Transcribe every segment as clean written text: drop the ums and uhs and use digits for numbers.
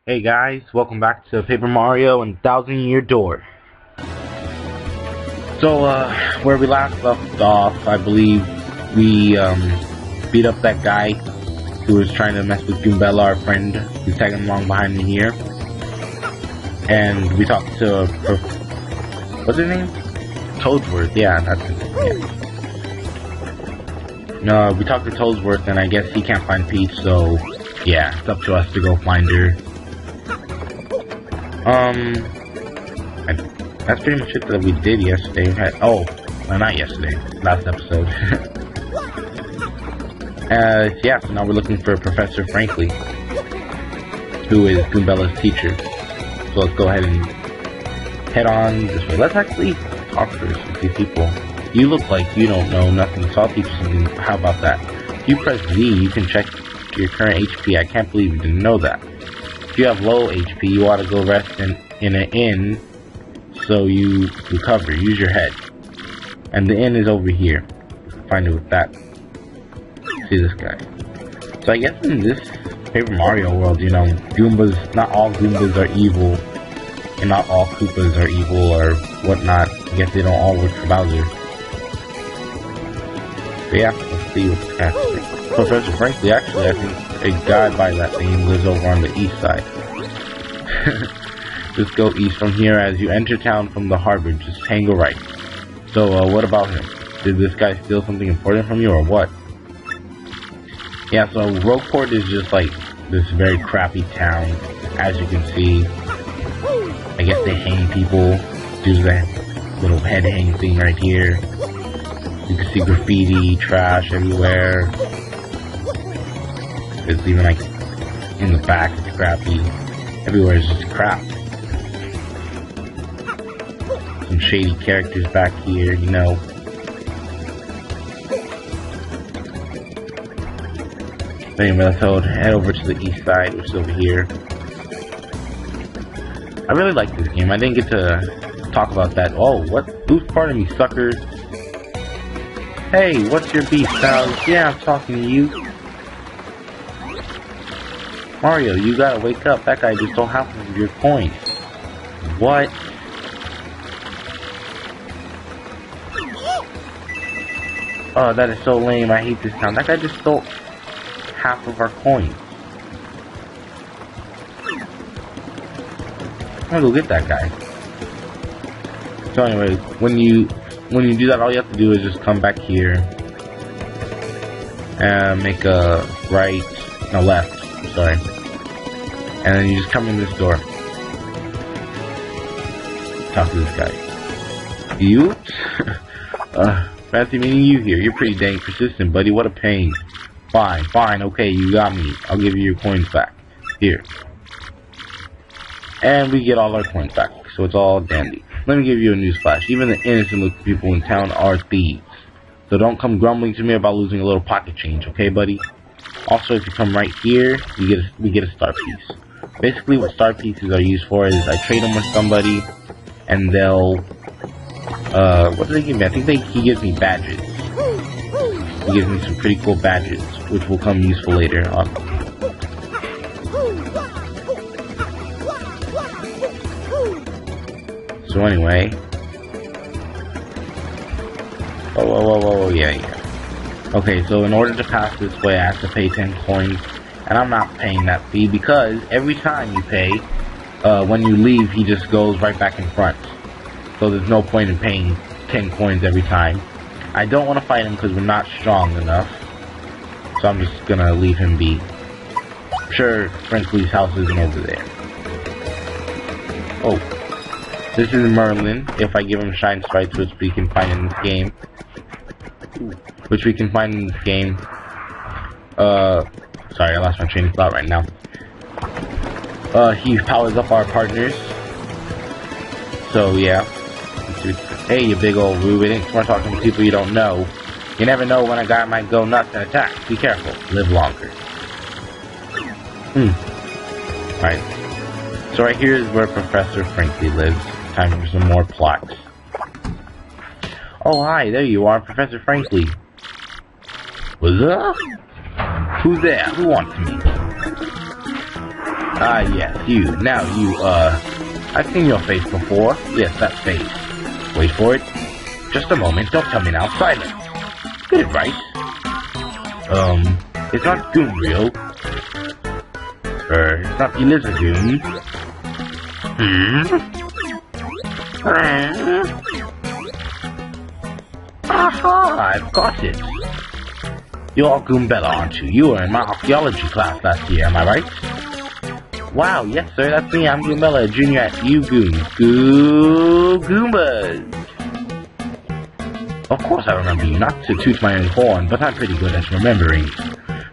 Hey guys, welcome back to Paper Mario and Thousand Year Door. So, where we last left off, I believe we beat up that guy who was trying to mess with Goombella, our friend, who's tagging along behind me here. And we talked to, what's his name? Toadsworth, yeah, that's his name, yeah. No, we talked to Toadsworth and I guess he can't find Peach, so yeah, it's up to us to go find her. That's pretty much it that we did yesterday. Not yesterday, last episode. Yeah, so now we're looking for Professor Frankly, who is Goombella's teacher. So let's go ahead and head on this way. Let's actually talk first with these people. You look like you don't know nothing, so I'll teach you something. How about that? If you press Z, you can check your current HP. I can't believe you didn't know that. If you have low HP, you ought to go rest in an inn so you recover. Use your head. And the inn is over here. Find it with that. See this guy. So I guess in this Paper Mario world, you know, Goombas, not all Goombas are evil, and not all Koopas are evil or whatnot. I guess they don't all work for Bowser. So yeah, let's see what this guy has to say. Professor Frankly, actually, I think a guy by that name lives over on the east side. Just go east from here. As you enter town from the harbor, just hang a right. So, what about him? Did this guy steal something important from you, or what? Yeah, so Rogueport is just like this very crappy town, as you can see. I guess they hang people. Do that little head hang thing right here. You can see graffiti, trash everywhere. It's even like in the back, it's crappy. Everywhere is just crap. Some shady characters back here, you know. But anyway, let's head over to the east side, which is over here. I really like this game. I didn't get to talk about that. Oh, what? Who's part of me, suckers? Hey, what's your beef, pal? Yeah, I'm talking to you. Mario, you gotta wake up. That guy just stole half of your coins. What? Oh, that is so lame. I hate this town. That guy just stole half of our coins. I'm gonna go get that guy. So anyway, when you do that, all you have to do is just come back here and make a left. Sorry. And then you just come in this door. Talk to this guy. You? Fancy meeting you here. You're pretty dang persistent, buddy. What a pain. Fine, okay, you got me. I'll give you your coins back. Here. And we get all our coins back, so it's all dandy. Let me give you a news flash. Even the innocent looking people in town are thieves. So don't come grumbling to me about losing a little pocket change, okay, buddy? Also, if you come right here, we get a star piece. Basically, what star pieces are used for is I trade them with somebody, and they'll, what do they give me? I think he gives me badges. He gives me some pretty cool badges, which will come useful later on. So anyway, whoa, yeah. Okay, so in order to pass this way, I have to pay 10 coins, and I'm not paying that fee because every time you pay, when you leave, he just goes right back in front. So there's no point in paying 10 coins every time. I don't want to fight him because we're not strong enough, so I'm just gonna leave him be. I'm sure Frankly's house isn't over there. Oh, this is Merlin. If I give him Shine Sprites, which we can find in this game. Sorry, I lost my train of thought right now. He powers up our partners. So, yeah. Hey, you big old rube. It ain't smart talking to people you don't know. You never know when a guy might go nuts and attack. Be careful. Live longer. Alright. So right here is where Professor Frankly lives. Time for some more plots. Oh, hi. There you are, Professor Frankly. What's up? Who's there? Who wants me? Ah, yes, you. Now you, I've seen your face before. Yes, that face. Wait for it. Just a moment, don't tell me now. Silence! Get it right. It's not Goomrio. It's not Elizagoon. Aha, I've got it. You're Goombella, aren't you? You were in my archaeology class last year, am I right? Wow, yes sir, that's me. I'm Goombella, a junior at UGoon. Goombas! Of course I remember you, not to toot my own horn, but I'm pretty good at remembering.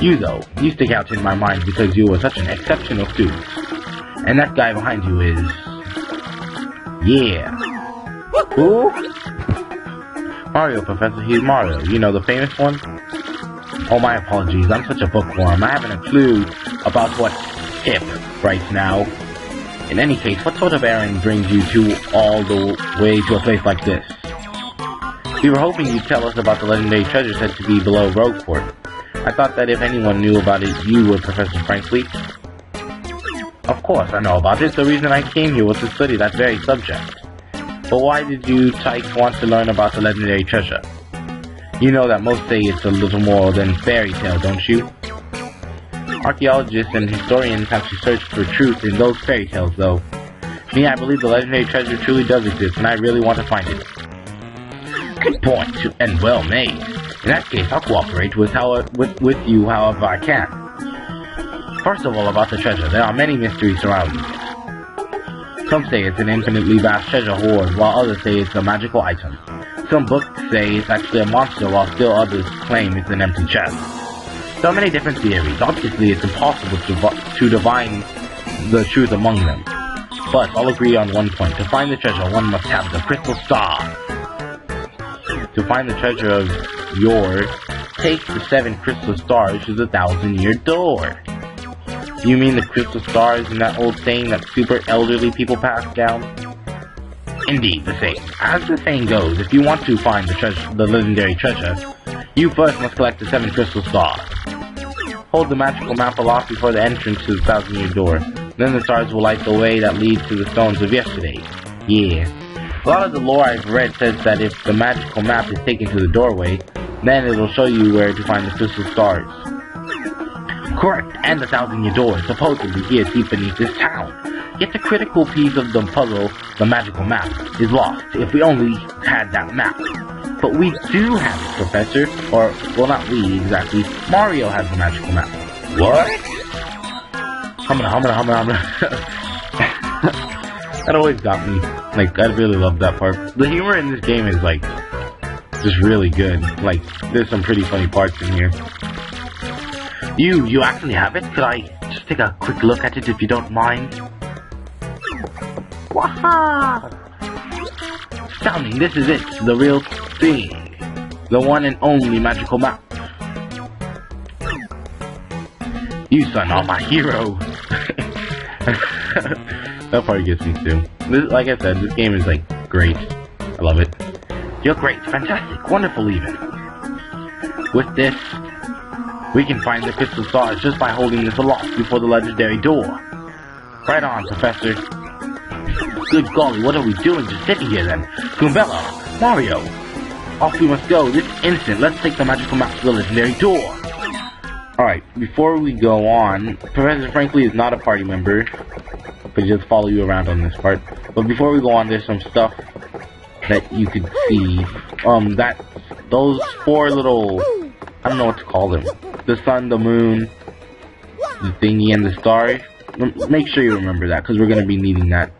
You though, you stick out in my mind because you were such an exceptional student. And that guy behind you is... yeah. Who? Mario, Professor, he's Mario. You know, the famous one? Oh, my apologies, I'm such a bookworm. I haven't a clue about what's hip right now. In any case, what sort of errand brings you all the way to a place like this? We were hoping you'd tell us about the legendary treasure said to be below Rogueport. I thought that if anyone knew about it, you would, Professor Frankly. Of course, I know about it. The reason I came here was to study that very subject. But why did you types want to learn about the legendary treasure? You know that most say it's a little more than fairy tale, don't you? Archaeologists and historians have to search for truth in those fairy tales, though. Me, I believe the legendary treasure truly does exist, and I really want to find it. Good point, and well made. In that case, I'll cooperate with you however I can. First of all, about the treasure, there are many mysteries surrounding it. Some say it's an infinitely vast treasure hoard, while others say it's a magical item. Some books say it's actually a monster, while still others claim it's an empty chest. There are many different theories. Obviously, it's impossible to divine the truth among them. But I'll agree on one point. To find the treasure, one must have the crystal star. To find the treasure of yours, take the 7 crystal stars to the 1,000-year door. You mean the crystal stars in that old saying that super elderly people pass down? Indeed, the same. As the saying goes, if you want to find the legendary treasure, you first must collect the 7 crystal stars. Hold the magical map aloft before the entrance to the 1,000-year door. Then the stars will light the way that leads to the stones of yesterday. Yeah. A lot of the lore I've read says that if the magical map is taken to the doorway, then it'll show you where to find the crystal stars. Correct, and the 1,000-year door is supposedly here deep beneath this town. Yet the critical piece of the puzzle, the magical map, is lost if we only had that map. But we do have it, Professor. Or, well, not we, exactly. Mario has the magical map. What? Humma. That always got me. Like, I really love that part. The humor in this game is, like, just really good. Like, there's some pretty funny parts in here. You actually have it? Could I just take a quick look at it if you don't mind? Waha! Astounding, this is it, the real thing. The one and only magical map. You son are my hero. That part gets me too. Like I said, this game is like great. I love it. You're great, fantastic, wonderful even. With this, we can find the crystal stars just by holding this aloft before the legendary door. Right on, Professor. Good golly, what are we doing just sitting here then? Goombella, Mario, off we must go this instant. Let's take the magical map to the legendary door. Alright, before we go on, Professor Frankly is not a party member, but just follow you around on this part. But before we go on, there's some stuff that you could see. Those 4 little, I don't know what to call them. The sun, the moon, the thingy, and the stars. Make sure you remember that, because we're going to be needing that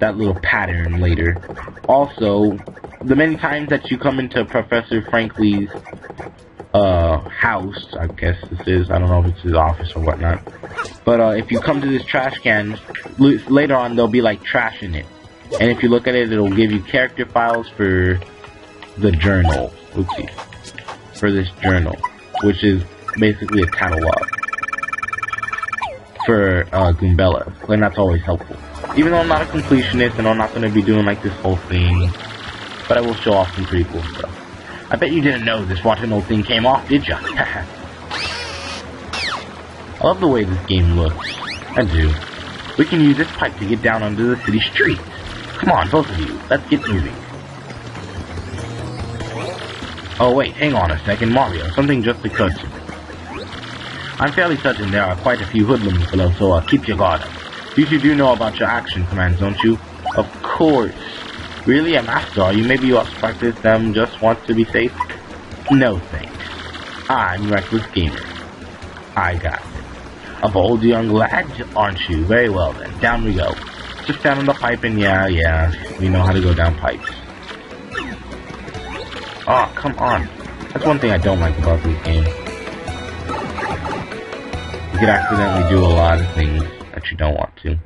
little pattern later. Also, the many times that you come into Professor Frankly's house, I guess this is, I don't know if it's his office or whatnot, but if you come to this trash can, later on there'll be like trash in it, and if you look at it, it'll give you character files for the journal, for this journal, which is basically a catalog for Goombella, and that's always helpful. Even though I'm not a completionist and I'm not going to be doing like this whole thing, but I will show off some pretty cool stuff. I bet you didn't know this rotten old thing came off, did ya? I love the way this game looks. I do. We can use this pipe to get down under the city streets. Come on, both of you. Let's get moving. Oh wait, hang on a second, Mario. Something just occurred to me. I'm fairly certain there are quite a few hoodlums below, so keep your guard up. You two do know about your action commands, don't you? Of course. Really, a master, are you? Maybe you ought to practice them, just want to be safe? No thanks. I'm Reckless Gamer. I got it. A bold young lad, aren't you? Very well then, down we go. Just down on the pipe and yeah, we know how to go down pipes. Oh, come on. That's one thing I don't like about this game. You could accidentally do a lot of things that you don't want to.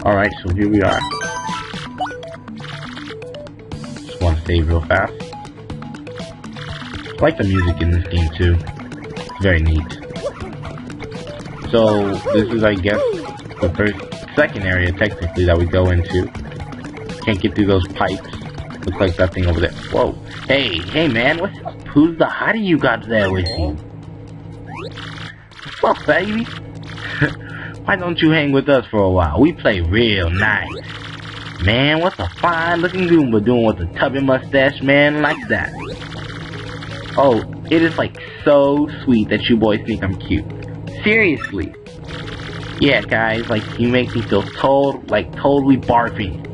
Alright, so here we are. Just want to save real fast. I like the music in this game too. It's very neat. So, this is, I guess, the second area, technically, that we go into. Can't get through those pipes. Looks like that thing over there. Whoa. Hey man, what's up? Who's the hottie you got there with you? What's up, baby? Why don't you hang with us for a while? We play real nice. Man, what's a fine-looking Goomba doing with a tubby mustache, man, like that? Oh, it is, like, so sweet that you boys think I'm cute. Seriously. Yeah, guys, like, you make me feel totally barfy.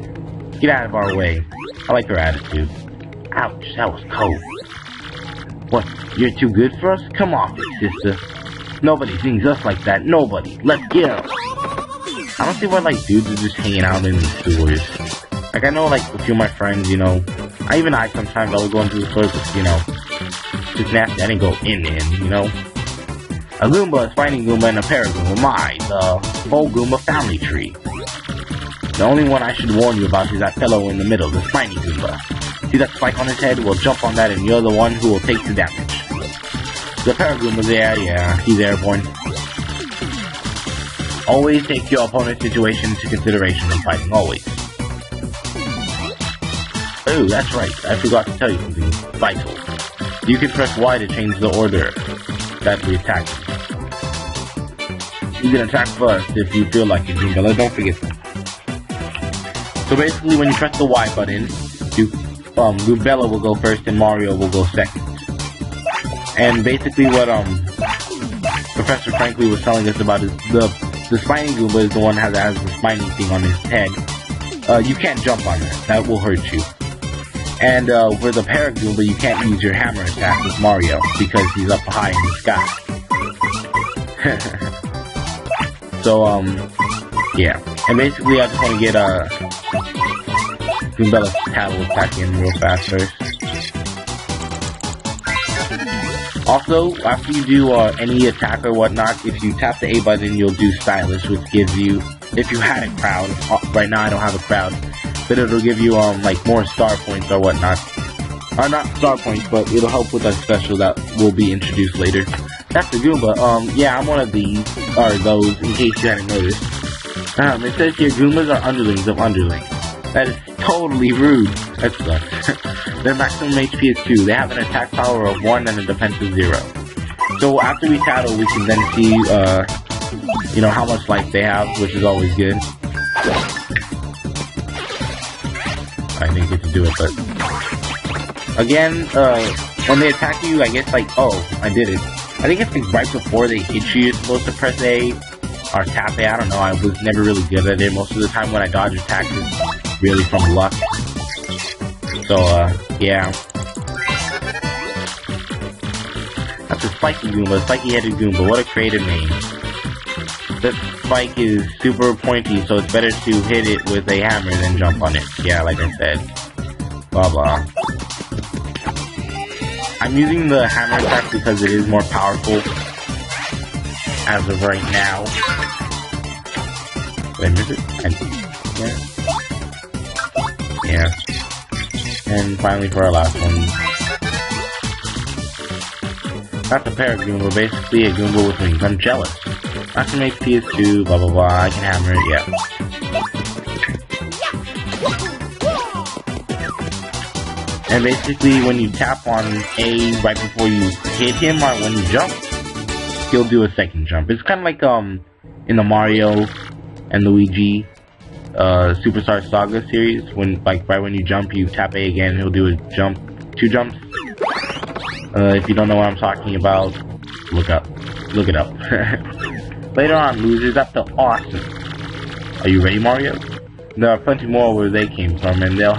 Get out of our way. I like her attitude. Ouch, that was cold. What, you're too good for us? Come off it, sister. Nobody sings us like that, nobody. Let's go. I don't see why, like, dudes are just hanging out in the sewers. Like, I know, like, a few of my friends, you know, I sometimes, I would go into the sewers, but, you know, just nasty, I didn't go in, you know. A Goomba, a Spiny Goomba, and a Paragoomba. The whole Goomba family tree. The only one I should warn you about is that fellow in the middle, the Spiny Goomba. See that spike on his head? Well, jump on that and you're the one who will take the damage. The Paragoomba's there, yeah, he's airborne. Always take your opponent's situation into consideration when fighting, always. Oh, that's right, I forgot to tell you something vital. You can press Y to change the order that we attack. You can attack first if you feel like it, Goombella, don't forget that. So basically, when you press the Y button, Goombella will go first and Mario will go second. And basically what Professor Frankly was telling us about is the Spiny Goomba is the one that has the spiny thing on his head. You can't jump on that. That will hurt you. And for the Paragoomba, you can't use your hammer attack with Mario because he's up high in the sky. So, yeah. And basically, I just want to get Goombella's tattle attack in real fast first. Also, after you do any attack or whatnot, if you tap the A button, you'll do Stylish, which gives you, if you had a crowd, right now I don't have a crowd, but it'll give you, like, more star points or whatnot. Or not star points, but it'll help with a special that will be introduced later. That's the Goomba. Yeah, I'm one of these, or those, in case you hadn't noticed. It says here, Goombas are underlings of underlings. That is totally rude. That sucks. Their maximum HP is 2. They have an attack power of 1 and a defense of 0. So after we tattle, we can then see, you know, how much life they have, which is always good. I didn't get to do it, but... Again, when they attack you, I guess, like, oh, I did it. I think it's like right before they hit you, you're supposed to press A, or tap A, I don't know, I was never really good at it. Most of the time when I dodge attacks, it's really from luck. So, yeah. That's a Spiky Goomba, Spiky-headed Goomba, what a creative name. This spike is super pointy, so it's better to hit it with a hammer than jump on it. Yeah, like I said. Blah blah. I'm using the hammer attack because it is more powerful as of right now. Did I miss it? Yeah. And finally for our last one. That's a Paragoomba, basically a Goomba with wings. I'm jealous. Maximum HP is 2, blah blah blah, I can hammer it, yeah. And basically when you tap on A right before you hit him or when you jump, he'll do a second jump. It's kind of like in the Mario and Luigi Superstar Saga series, when right when you jump, you tap A again, he'll do a jump, 2 jumps. If you don't know what I'm talking about, look it up. Later on, losers, that's awesome. Are you ready, Mario? There are plenty more where they came from, and they'll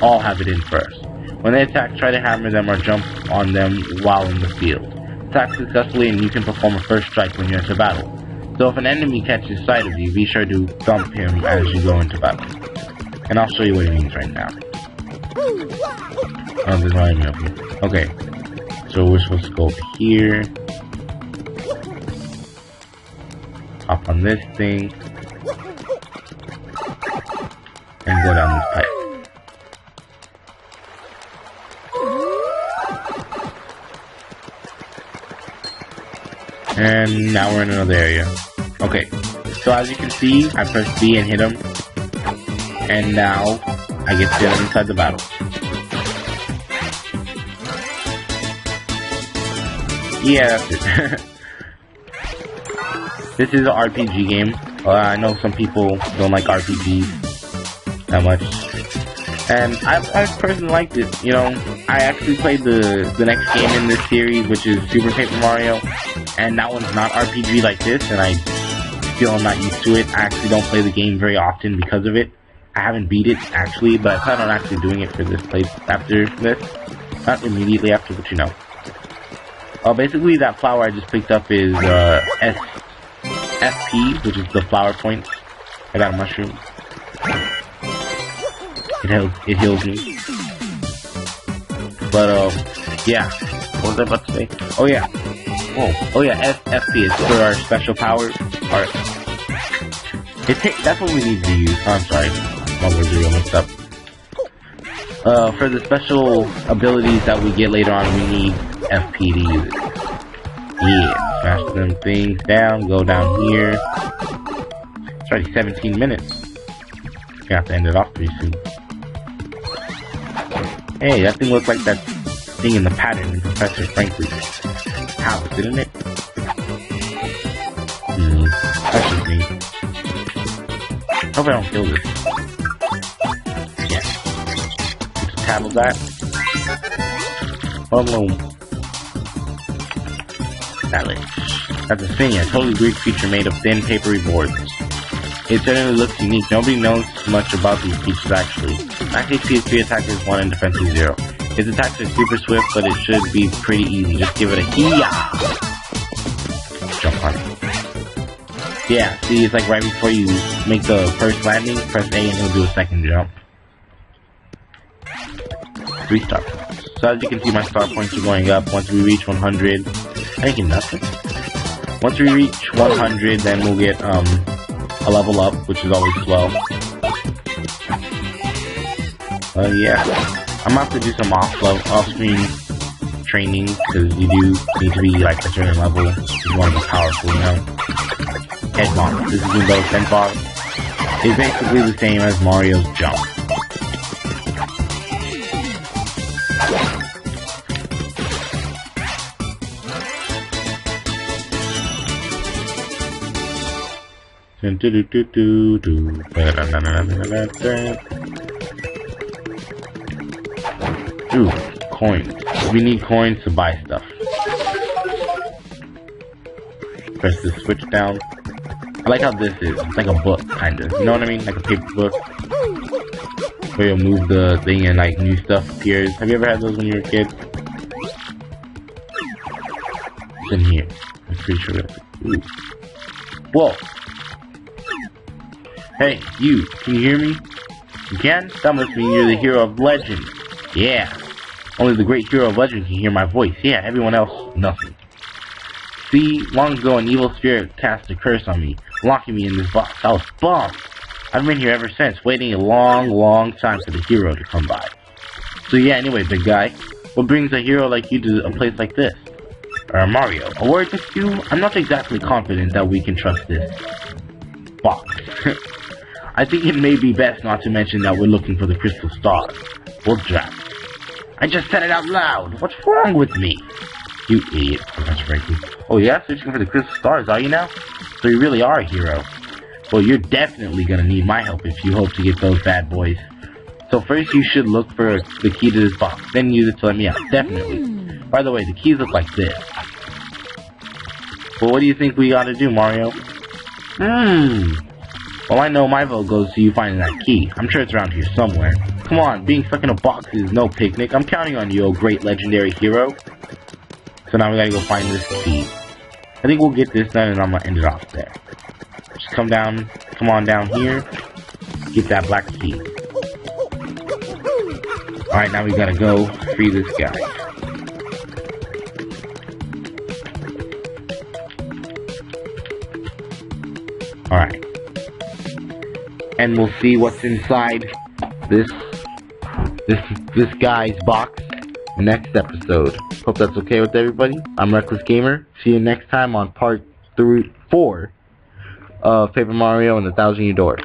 all have it in first. When they attack, try to hammer them or jump on them while in the field. Attack successfully and you can perform a first strike when you enter battle. So if an enemy catches sight of you, be sure to thump him as you go into battle. And I'll show you what it means right now. Oh, there's not even up here. Okay. So we're supposed to go over here. Hop on this thing. And go down this pipe. And now we're in another area. Okay, so as you can see, I pressed B and hit him. And now, I get to get inside the battle. Yeah, that's it. This is an RPG game. I know some people don't like RPGs that much. And I personally liked it. You know, I actually played the next game in this series, which is Super Paper Mario. And that one's not RPG like this, and I feel I'm not used to it. I actually don't play the game very often because of it. I haven't beat it, actually, but I plan on actually doing it for this place after this. Not immediately after, but you know. Basically, that flower I just picked up is FP, which is the flower points. I got a mushroom. It heals me. But, yeah. What was I about to say? Oh, yeah. Whoa. Oh yeah, FP is for our special powers. That's what we need to use. Oh, I'm sorry. My words are real mixed up. For the special abilities that we get later on, we need FP to use it. Yeah, smash them things down, go down here. It's already 17 minutes. We have to end it off pretty soon. Hey, that thing looks like that thing in the pattern in Professor Franklin's house, didn't it? That's just me. Hope I don't kill this. Yeah. Just tattle that. Boom. That's a thing, a totally Greek creature made of thin, papery boards. It certainly looks unique. Nobody knows much about these creatures actually. Max HP is 3, attack is 1, and defense is 0. His attacks are super swift, but it should be pretty easy. Just give it a hee-yah! Jump on it. Yeah, see, it's like right before you make the first landing, press A and he'll do a second jump. 3 star points. So as you can see, my star points are going up. Once we reach 100, I think nothing. Once we reach 100, then we'll get a level up, which is always slow. Yeah. I'm gonna have to do some off-screen training, because you do need to be like a certain level if you want to be powerful, you know? Head bomb. This is Goomba's head bomb. It's basically the same as Mario's jump. Ooh, coins. We need coins to buy stuff. Press the switch down. I like how this is. It's like a book, kind of. You know what I mean? Like a paper book. Where you'll move the thing and like new stuff appears. Have you ever had those when you were a kid? It's in here. I'm pretty sure that's it. Ooh. Whoa. Hey, you. Can you hear me? You can? That must mean you're the hero of legend. Yeah. Only the great hero of legend can hear my voice. Yeah, everyone else, nothing. See, long ago an evil spirit cast a curse on me, locking me in this box. I was bummed. I've been here ever since, waiting a long time for the hero to come by. So yeah, anyway, big guy, what brings a hero like you to a place like this? Mario, a word with you? I'm not exactly confident that we can trust this box. I think it may be best not to mention that we're looking for the crystal stars. We'll draft. I just said it out loud. What's wrong with me? You idiot, Professor Franklin. Oh yeah? Searching for the crystal stars, are you now? So you really are a hero. Well, you're definitely gonna need my help if you hope to get those bad boys. So first you should look for the key to this box, then use it to let me out. Definitely. By the way, the keys look like this. Well, what do you think we gotta do, Mario? Well, I know my vote goes to you finding that key. I'm sure it's around here somewhere. Come on, being stuck in a box is no picnic. I'm counting on you, oh great legendary hero. So now we gotta go find this key. I think we'll get this done and I'm gonna end it off there. Just come on down here. Get that black key. Alright, now we gotta go free this guy. Alright. And we'll see what's inside this guy's box next episode. Hope that's okay with everybody. I'm Reckless Gamer. See you next time on part 4 of Paper Mario and the Thousand Year Door.